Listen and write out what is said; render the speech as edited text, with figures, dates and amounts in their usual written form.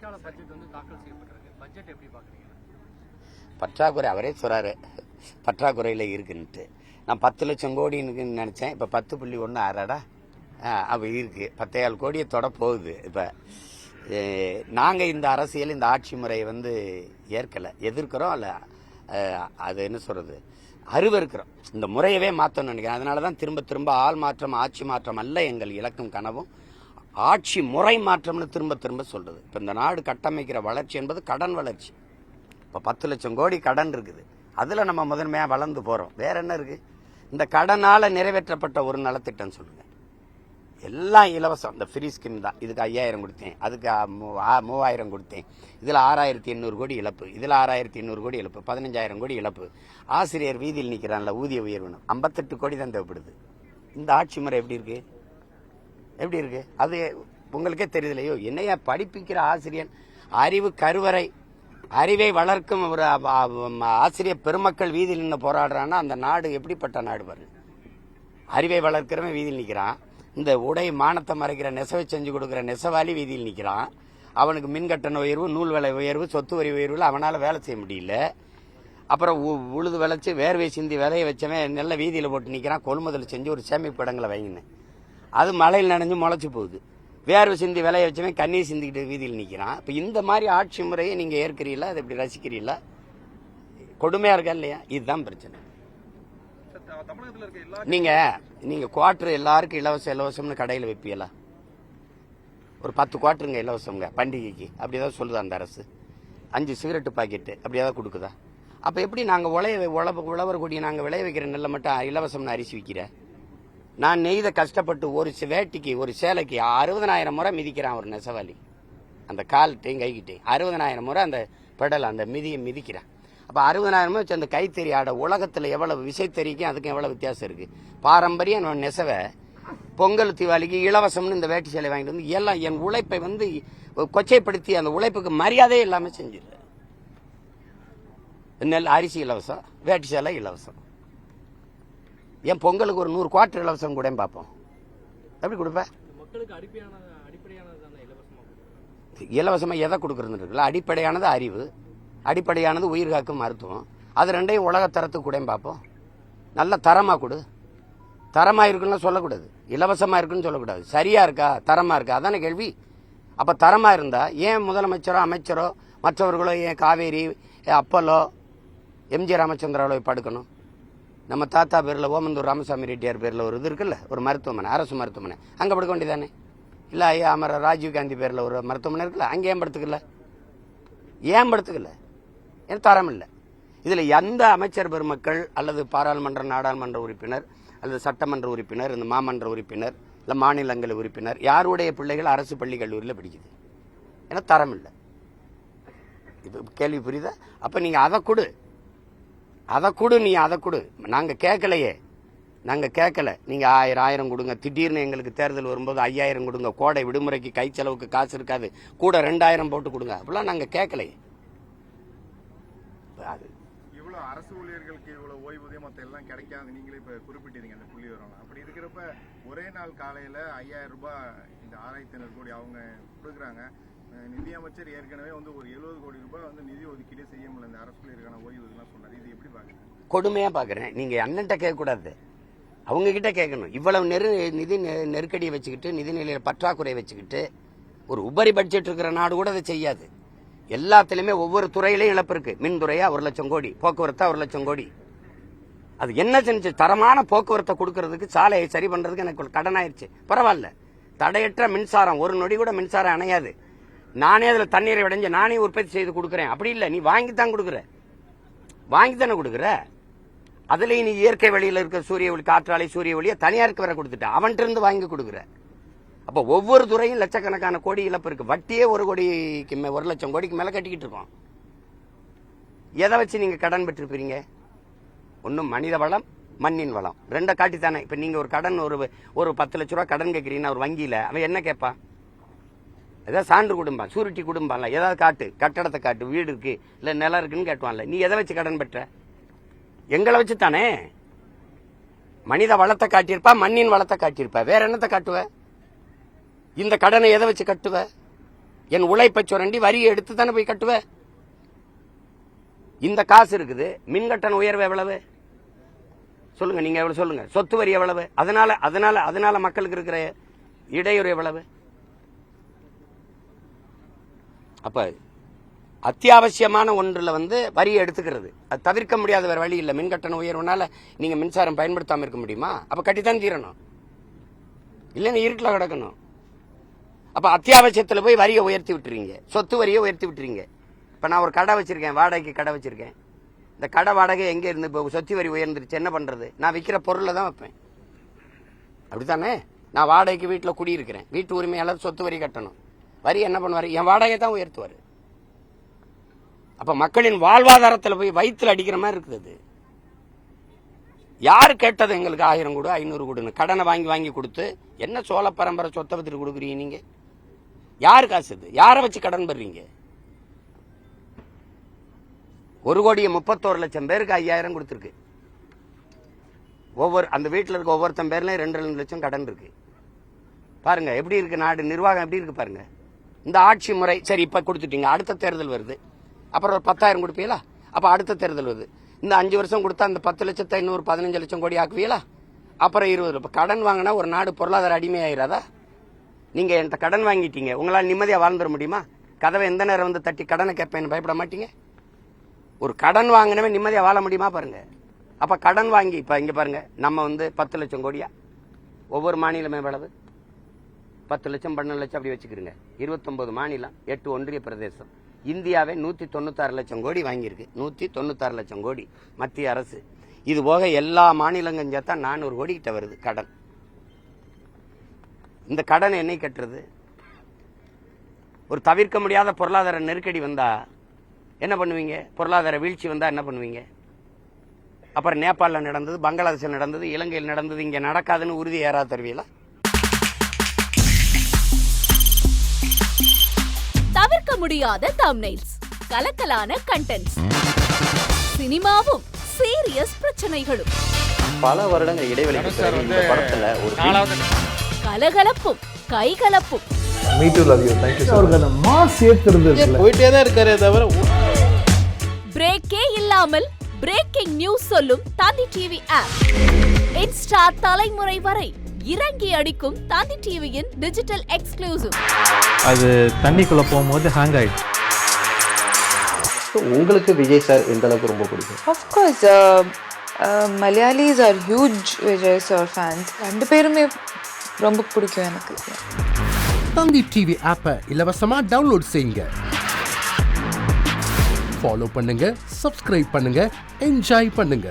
இடைக்கால பட்ஜெட் வந்து தாக்கல் செய்யப்பட்டிருக்கு. பட்ஜெட் எப்படி பாக்குறீங்க? பற்றாக்குறை அவரே சொல்றாரு, பற்றாக்குறையில இருக்குன்ட்டு. நான் 10 லட்சம் கோடின்னு நினைச்சேன், இப்ப 10.1 ஆறாடா அவ இருக்கு. 10,000 கோடியை தொட போகுது. இப்ப நாங்க இந்த அரசியல், இந்த ஆட்சி முறையை வந்து ஏற்கல, எதிர்க்கிறோம். அல்ல அது என்ன சொல்றது, அருவருக்கிறோம். இந்த முறையவே மாற்றணும்னு நினைக்கிறேன். அதனாலதான் திரும்ப திரும்ப ஆள் மாற்றம், ஆட்சி மாற்றம் அல்ல எங்கள் இலக்கும் கனவும், ஆட்சி முறை மாற்றம்னு திரும்ப திரும்ப சொல்றது. இப்ப இந்த நாடு கட்டமைக்கிற வளர்ச்சி என்பது கடன் வளர்ச்சி. இப்ப 10 லட்சம் கோடி கடன் இருக்குது, அதுல நம்ம முதன்மையா வளர்ந்து போறோம். வேற என்ன இருக்கு? இந்த கடனால நிறைவேற்றப்பட்ட ஒரு நலத்திட்டம் சொல்லுங்க. எல்லாம் இலவசம். இந்த ஃப்ரீ ஸ்கீம் தான். இதுக்கு 5000 கொடுத்தேன், அதுக்கு 3000 கொடுத்தேன், இதுல 6800 கோடி இழப்பு, இதுல 6800 கோடி இழப்பு, 15000 கோடி இழப்பு. ஆசிரியர் வீதியில் நிக்கிறான்ல, ஊதிய உயர்வு 58 கோடி தான் தேவைப்படுது. இந்த ஆட்சி முறை எப்படி இருக்கு? எப்படி இருக்கு? அது உங்களுக்கே தெரியுதுலையோ? என்னையா படிப்பிக்கிற ஆசிரியர், அறிவு கருவறை, அறிவை வளர்க்கும் ஒரு ஆசிரியர் பெருமக்கள் வீதியில் நின்று போராடுறான்னா அந்த நாடு எப்படிப்பட்ட நாடு பாரு. அறிவை வளர்க்கிறவன் வீதியில் நிற்கிறான், இந்த உடை மானத்தை மறைக்கிற நெசவை செஞ்சு கொடுக்குற நெசவாளி வீதியில் நிற்கிறான். அவனுக்கு மின்கட்டண உயர்வு, நூல் விலை உயர்வு, சொத்து வரி உயர்வுல அவனால வேலை செய்ய முடியல. அப்புறம் உழுது விளைச்சு வேர்வை சிந்தி விதைய வச்சவன் நல்ல வீதியில் போட்டு நிற்கிறான், கொள்முதல் செஞ்சு ஒரு சேமிப்பு இடங்களை வைங்கன்னு. அது மழையில் நனைஞ்சு முளைச்சு போகுது. வேர்வை சிந்தி விலைய வச்சவன் கண்ணீர் சிந்திக்கிட்டு வீதியில் நிற்கிறான். இப்போ இந்த மாதிரி ஆட்சி முறையை நீங்க ஏற்கிறீங்களா? அதை எப்படி ரசிக்கிறீங்களா? கொடுமையா இருக்கா இல்லையா? இதுதான் பிரச்சனை. நீங்க குவார்டர் எல்லாருக்கும் இலவசம்னு கடையில் வைப்பீங்களா? ஒரு 10 குவார்டருங்க இலவசம்ங்க பண்டிகைக்கு, அப்படி ஏதாவது சொல்லுதா அந்த அரசு? 5 சிகரெட்டு பாக்கெட்டு அப்படி ஏதாவது கொடுக்குதா? அப்ப எப்படி நாங்க உழவர் கொடியை நாங்க விளைய வைக்கிற நெல்லை மட்டும் இலவசம்னு அரிசி விற்கிற? நான் நெய்த கஷ்டப்பட்டு ஒரு வேட்டிக்கு, ஒரு சேலைக்கு 60000 முறை மிதிக்கிறான் ஒரு நெசவாளி. அந்த கால்கிட்டையும் கைகிட்டையும் 60000 முறை அந்த பெடல், அந்த மிதியை மிதிக்கிறான். அப்ப 60000 வச்சு அந்த கைத்தறி ஆட உலகத்துல எவ்வளவு விசைத்தறிக்கும் அதுக்கும் எவ்வளவு வித்தியாசம் இருக்கு. பாரம்பரிய நெசவை பொங்கல் தீபாவளிக்கு இலவசம்னு இந்த வேட்டி சேலை வாங்கிட்டு வந்து எல்லாம் என் உழைப்பை வந்து கொச்சைப்படுத்தி அந்த உழைப்புக்கு மரியாதையே இல்லாம செஞ்சிரு. நெல் அரிசி இலவசம், வேட்டி சேலை இலவசம். என் பொங்கலுக்கு ஒரு 100 குவார்டர் இலவசம் கூட பார்ப்போம். எப்படி கொடுப்ப? இலவசமா எதை கொடுக்கறது இருக்குல்ல? அடிப்படையானது அறிவு, அடிப்படையானது உயிர் காக்கும் மருத்துவம். அது ரெண்டையும் உலகத்தரத்துக்கு கூட பார்ப்போம். நல்ல தரமா கொடு. தரமா இருக்குன்னு சொல்லக்கூடாது, இலவசமா இருக்குன்னு சொல்லக்கூடாது. சரியா இருக்கா, தரமா இருக்கா, அதான கேள்வி. அப்ப தரமா இருந்தா ஏன் முதலமைச்சரோ அமைச்சரோ மற்றவர்களோ, ஏன் காவேரி, அப்பலோ, எம்ஜி ராமச்சந்திராவோ படுக்கணும்? நம்ம தாத்தா பேர்ல ஓமந்தூர் ராமசாமி ரெட்டியார் பேர்ல ஒரு இது இருக்குல்ல, ஒரு மருத்துவமனை, அரசு மருத்துவமனை, அங்க படுக்க வேண்டியதானே? இல்ல ஐயா அமர ராஜீவ்காந்தி பேர்ல ஒரு மருத்துவமனை இருக்குல்ல, அங்க ஏன் படுத்துக்கல? ஏன் படுத்துக்கல? ஏன் தரம் இல்லை? இதுல எந்த அமைச்சர் பெருமக்கள் அல்லது பாராளுமன்ற நாடாளுமன்ற உறுப்பினர் அல்லது சட்டமன்ற உறுப்பினர், இந்த மாமன்ற உறுப்பினர், இல்ல மாநிலங்களவை உறுப்பினர், யாருடைய பிள்ளைகள் அரசு பள்ளி கல்லூரியில் படிக்குது? ஏன்னா தரம் இல்லை. இப்ப கேள்வி புரியுதா? அப்ப நீங்க அதை கொடு, அதை கொடு, நீ அதை கொடு. நாங்க கேட்கலையே, நாங்க கேட்கல. நீங்க 1000 கொடுங்க, திடீர்னு எங்களுக்கு தேர்தல் வரும்போது 5000 கொடுங்க, கோடை விடுமுறைக்கு கை செலவுக்கு காசு இருக்காது, கூட 2000 போட்டு கொடுங்க, அப்படிலாம் நாங்க கேட்கலையே. இவ்வளவு அரசு ஊழியர்களுக்கு இவ்வளவு ஓய்வூதியம் மத்த எல்லாம் கிடைக்காது, நீங்களே இப்ப குறிப்பிட்டீங்க அந்த புள்ளி வரும். அப்படி இருக்கிறப்ப ஒரே நாள் காலையில 5000 ரூபாய் இந்த 6500 கோடி அவங்க கொடுக்குறாங்க. நிதியமைச்சர் ஏற்கனவே வந்து ஒரு 70 கோடி ரூபாய் வந்து நிதி ஒதுக்கீடு செய்ய முடியல இந்த அரசு ஊழியருக்கான ஓய்வூதியம் சொன்னாரு. இது எப்படி பாக்குறீங்க? கொடுமையா பாக்குறேன். நீங்க அண்ணன்ட்ட கேட்க கூடாது, அவங்க கிட்ட கேட்கணும். இவ்வளவு நிதி நெருக்கடியை வச்சுக்கிட்டு, நிதிநிலையில பற்றாக்குறை வச்சுக்கிட்டு ஒரு உபரி பட்ஜெட் இருக்கிற நாடு கூட அதை செய்யாது. எல்லாத்திலுமே ஒவ்வொரு துறையிலையும் இழப்பு இருக்கு. மின்துறையா 1 லட்சம் கோடி, போக்குவரத்தா 1 லட்சம் கோடி. அது என்ன செஞ்சு? தரமான போக்குவரத்தை கொடுக்கறதுக்கு, சாலையை சரி பண்றதுக்கு எனக்கு கடன் ஆயிடுச்சு, பரவாயில்ல. தடையற்ற மின்சாரம், ஒரு நொடி கூட மின்சாரம் அணையாது. நானே அதுல தண்ணீரை விடைஞ்சு நானே உற்பத்தி செய்து கொடுக்குறேன். அப்படி இல்லை, நீ வாங்கித்தான் கொடுக்குற, வாங்கித்தானே கொடுக்குற. அதுலயும் நீ இயற்கை வழியில இருக்க சூரிய ஒளி, காற்றாலை, சூரிய ஒளியை தனியாருக்கு வர கொடுத்துட்ட, அவன்கிட்ட இருந்து வாங்கி கொடுக்குற. அப்ப ஒவ்வொரு துறையும் லட்சக்கணக்கான கோடி இழப்பு இருக்கு. வட்டியே 1 லட்சம் கோடிக்கு மேல கட்டிக்கிட்டு இருக்கோம். எதை வச்சு நீங்க கடன் பெற்றிருப்பீங்க? ஒன்னும் மனித வளம், மண்ணின் வளம், ரெண்ட காட்டித்தானே. இப்ப நீங்க ஒரு கடன், ஒரு 10 லட்ச ரூபாய் கடன் கேட்கறீங்கன்னா ஒரு வங்கியில அவன் என்ன கேட்பான்? ஏதாவது சான்று குடும்பம், சூரிட்டி குடும்பம்ல, ஏதாவது காட்டு, கட்டடத்தை காட்டு, வீடு இருக்கு இல்ல நிலம் இருக்குன்னு கேட்டுவான்ல. நீ எதை வச்சு கடன் பெற்ற? எங்களை வச்சு தானே. மனித வளத்தை காட்டியிருப்பா, மண்ணின் வளத்தை காட்டியிருப்பா, வேற என்னத்தை காட்டுவ? இந்த கடனை எதை வச்சு கட்டுவ? என் உழைப்பை சுரண்டி வரியை எடுத்து தானே போய் கட்டுவேன். இந்த காசு இருக்குது. மின் கட்டண உயர்வு எவ்வளவு சொல்லுங்க, நீங்க எவ்வளவு சொல்லுங்க. சொத்து வரி எவ்வளவு? அதனால மக்களுக்கு இருக்கிற இடையூறு எவ்வளவு? அப்ப அத்தியாவசியமான ஒன்றுல வரியை எடுத்துக்கிறது அது தவிர்க்க முடியாத வேற வழி இல்லை. மின் கட்டண உயர்வுனால நீங்க மின்சாரம் பயன்படுத்தாம இருக்க முடியுமா? அப்ப கட்டித்தான் தீரணும், இல்லைன்னா இருட்டில் கிடக்கணும். அப்ப அத்தியாவசியத்துல போய் வரியை உயர்த்தி விட்டுறீங்க, சொத்து வரியை உயர்த்தி விட்டுறீங்க. இப்ப நான் ஒரு கடை வச்சிருக்கேன், வாடகைக்கு கடை வச்சிருக்கேன். இந்த கடை வாடகை எங்க இருந்து இப்போ சொத்து வரி உயர்ந்துருச்சு, என்ன பண்றது? நான் விற்கிற பொருளை தான் வைப்பேன், அப்படித்தானே? நான் வாடகைக்கு வீட்டில் குடியிருக்கிறேன், வீட்டு உரிமையாளர் சொத்து வரி கட்டணும். வரி என்ன பண்ணுவாரு? என் வாடகை தான் உயர்த்துவாரு. அப்ப மக்களின் வாழ்வாதாரத்தில் போய் வயிற்றுல அடிக்கிற மாதிரி இருக்குது. யாரு கேட்டது எங்களுக்கு 1000 கொடு 500 கொடுன்னு கடனை வாங்கி கொடுத்து என்ன சோழ பரம்பரை சொத்தை பத்திட்டு கொடுக்குறீங்க நீங்க? யாரு காசு இது? யாரை வச்சு கடன் பெறீங்க? 1,31,00,000 பேருக்கு 5,000 கொடுத்துருக்கு. அந்த வீட்டில் இருக்க ஒவ்வொருத்தன் பேர்லயும் 2-2 லட்சம் கடன் இருக்கு. பாருங்க எப்படி இருக்கு நாடு, நிர்வாகம் எப்படி இருக்கு பாருங்க. இந்த ஆட்சி முறை சரி இப்ப கொடுத்துட்டீங்க, அடுத்த தேர்தல் வருது, அப்புறம் ஒரு 10,000 கொடுப்பீங்களா? அப்ப அடுத்த தேர்தல் வருது, இந்த 5 வருஷம் கொடுத்தா அந்த 10 லட்சத்தை இன்னொரு 15 லட்சம் கோடி ஆக்குவீங்களா? அப்புறம் 20. இப்ப கடன் வாங்கினா ஒரு நாடு பொருளாதார அடிமையாயிராதா? நீங்க என்கிட்ட கடன் வாங்கிட்டீங்க, உங்களால் நிம்மதியா வாழ்ந்துட முடியுமா? கதவை எந்த நேரம் தட்டி கடனை கேட்பேன்னு பயப்பட மாட்டீங்க? ஒரு கடன் வாங்கினவன் நிம்மதியா வாழ முடியுமா பாருங்க. அப்ப கடன் வாங்கி இப்ப இங்க பாருங்க, நம்ம 10 லட்சம் கோடியா, ஒவ்வொரு மாநிலமே எவ்வளவு? 10 லட்சம் 12 லட்சம் அப்படி வச்சுக்கிறீங்க. 29 மாநிலம், 8 ஒன்றிய பிரதேசம். இந்தியாவே 196 லட்சம் கோடி வாங்கியிருக்கு. 196 லட்சம் கோடி மத்திய அரசு. இது போக எல்லா மாநிலங்களும் சேர்த்தா 400 கோடி கிட்ட வருது கடன். இந்த கடன் என்னை கட்டுறது? ஒரு தவிர்க்க முடியாத பொருளாதார நெருக்கடி வந்தா என்ன பண்ணுவீங்க? பொருளாதார வீழ்ச்சி வந்தா என்ன பண்ணுவீங்க? அப்புறம் நேபாளில் நடந்தது, பங்களாதேஷில் நடந்தது, இலங்கையில் நடந்தது, இங்க நடக்காதுன்னு உறுதி ஏறா தருவீங்களா? தவிர்க்க முடியாத தம்ப்நெயில்ஸ், கலக்கலான கண்டென்ட்ஸ், சினிமாவும் சீரியஸ் பிரச்சனைகளும், பல வருடங்கள் இடைவெளிக்கு பிறகு இந்த படத்துல ஒரு கலகலப்பும் கைகலப்பும். Me too, love you. Thank you so much. Mass ஏத்துறது போயிட்டே தான் இருக்காரே தவிர பிரேக்கே இல்லாமல் பிரேக்கிங் நியூஸ் சொல்லும் தந்தி டிவி ஆப். இன்ஸ்டா தலைமுறை வரை இறங்கி அடிக்கும் தந்தி டிவியின் டிஜிட்டல் எக்ஸ்க்ளூசிவ். அது தண்ணிக்குள்ள போகும்போது ஹேங் ஆயிடுச்சு. உங்களுக்கு விஜய் சார் எந்த அளவுக்கு ரொம்ப பிடிக்கும்? Of course, Malayalis are huge Vijay sir fans. ரெண்டு பேருமே ரொம்ப பிடிக்கும் எனக்கு. தந்தி டிவி ஆப்பை இலவசமா டவுன்லோட் செய்யுங்க, ஃபாலோ பண்ணுங்க, சப்ஸ்கிரைப் பண்ணுங்க, என்ஜாய் பண்ணுங்க.